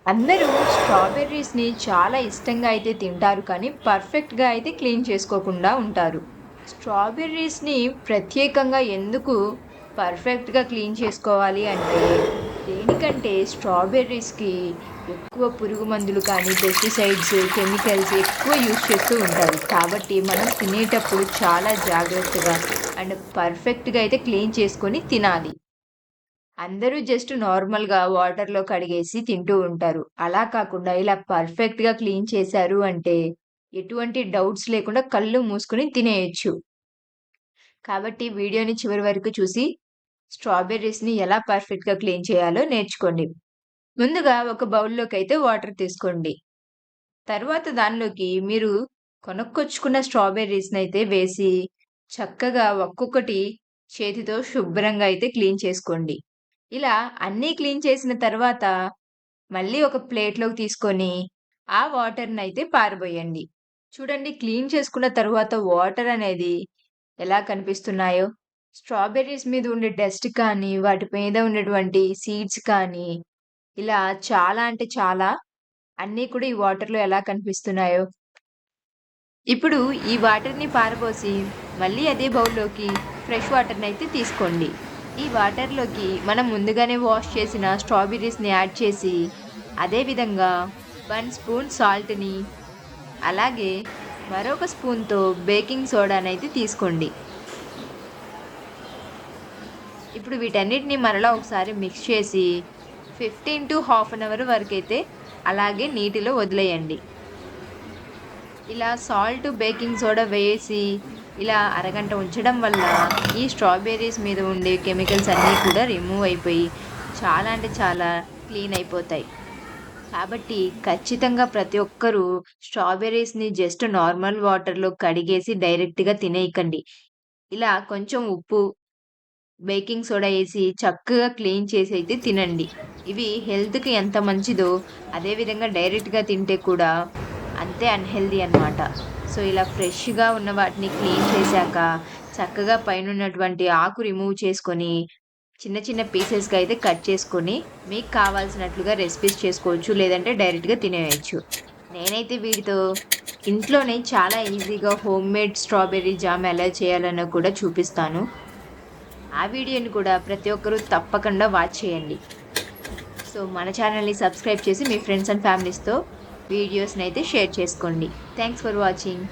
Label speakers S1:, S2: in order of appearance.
S1: అందరూ స్ట్రాబెర్రీస్‌ని చాలా ఇష్టంగా అయితే తింటారు కానీ, పర్ఫెక్ట్‌గా అయితే క్లీన్ చేసుకోకుండా ఉంటారు. స్ట్రాబెర్రీస్‌ని ప్రత్యేకంగా ఎందుకు పర్ఫెక్ట్‌గా క్లీన్ చేసుకోవాలి అంటే, దేనికంటే స్ట్రాబెర్రీస్‌కి ఎక్కువ పురుగు మందులు కానీ, పెస్టిసైడ్స్, కెమికల్స్ ఎక్కువ యూజ్ చేస్తూ ఉంటారు. కాబట్టి మనం తినేటప్పుడు చాలా జాగ్రత్తగా అండ్ పర్ఫెక్ట్‌గా అయితే క్లీన్ చేసుకొని తినాలి. అందరూ జస్ట్ నార్మల్‌గా వాటర్‌లో కడిగేసి తింటూ ఉంటారు. అలా కాకుండా ఇలా పర్ఫెక్ట్‌గా క్లీన్ చేశారు అంటే, ఎటువంటి డౌట్స్ లేకుండా కళ్ళు మూసుకొని తినేయొచ్చు. కాబట్టి వీడియోని చివరి వరకు చూసి, స్ట్రాబెర్రీస్‌ని ఎలా పర్ఫెక్ట్‌గా క్లీన్ చేయాలో నేర్చుకోండి. ముందుగా ఒక బౌల్‌లోకైతే వాటర్ తీసుకోండి. తర్వాత దానిలోకి మీరు కొనుక్కొచ్చుకున్న స్ట్రాబెర్రీస్‌నైతే వేసి, చక్కగా ఒక్కొక్కటి చేతితో శుభ్రంగా అయితే క్లీన్ చేసుకోండి. ఇలా అన్నీ క్లీన్ చేసిన తర్వాత, మళ్ళీ ఒక ప్లేట్‌లోకి తీసుకొని, ఆ వాటర్‌నైతే పారబోయండి. చూడండి క్లీన్ చేసుకున్న తరువాత వాటర్ అనేది ఎలా కనిపిస్తున్నాయో. స్ట్రాబెర్రీస్ మీద ఉండే డస్ట్ కానీ, వాటి మీద ఉన్నటువంటి సీడ్స్ కానీ, ఇలా చాలా అంటే చాలా అన్నీ కూడా ఈ వాటర్‌లో ఎలా కనిపిస్తున్నాయో. ఇప్పుడు ఈ వాటర్‌ని పారబోసి, మళ్ళీ అదే బౌల్‌లోకి ఫ్రెష్ వాటర్‌నైతే తీసుకోండి. ఈ వాటర్‌లోకి మనం ముందుగానే వాష్ చేసిన స్ట్రాబెర్రీస్‌ని యాడ్ చేసి, అదే విధంగా 1 స్పూన్ సాల్ట్‌ని, అలాగే మరొక స్పూన్‌తో బేకింగ్ సోడానైతే తీసుకోండి. ఇప్పుడు వీటన్నిటిని మరలా ఒకసారి మిక్స్ చేసి 15 టు హాఫ్ అన్ అవర్ వరకైతే అలాగే నీటిలో వదిలేయండి. ఇలా సాల్ట్, బేకింగ్ సోడా వేసి ఇలా అరగంట ఉంచడం వల్ల ఈ స్ట్రాబెర్రీస్ మీద ఉండే కెమికల్స్ అన్నీ కూడా రిమూవ్ అయిపోయి చాలా అంటే చాలా క్లీన్ అయిపోతాయి. కాబట్టి ఖచ్చితంగా ప్రతి ఒక్కరూ స్ట్రాబెర్రీస్‌ని జస్ట్ నార్మల్ వాటర్‌లో కడిగేసి డైరెక్ట్‌గా తినేయకండి. ఇలా కొంచెం ఉప్పు, బేకింగ్ సోడా ఏసి చక్కగా క్లీన్ చేసైతే తినండి. ఇవి హెల్త్‌కి ఎంత మంచిదో అదే విధంగా డైరెక్ట్‌గా తింటే కూడా అంతే అన్‌హెల్తీ అన్నమాట. సో, ఇలా ఫ్రెష్‌గా ఉన్న వాటిని క్లీన్ చేశాక చక్కగా పైనున్నటువంటి ఆకు రిమూవ్ చేసుకొని చిన్న చిన్న పీసెస్‌గా అయితే కట్ చేసుకొని మీకు కావాల్సినట్లుగా రెసిపీస్ చేసుకోవచ్చు. లేదంటే డైరెక్ట్‌గా తినేయొచ్చు. నేనైతే వీటితో ఇంట్లోనే చాలా ఈజీగా హోమ్‌మేడ్ స్ట్రాబెర్రీ జామ్ ఎలా చేయాలనో కూడా చూపిస్తాను. ఆ వీడియోని కూడా ప్రతి ఒక్కరు తప్పకుండా వాచ్ చేయండి. సో, మన ఛానెల్‌ని సబ్స్క్రైబ్ చేసి మీ ఫ్రెండ్స్ అండ్ ఫ్యామిలీస్‌తో వీడియోస్‌నైతే షేర్ చేసుకోండి. Thanks for watching.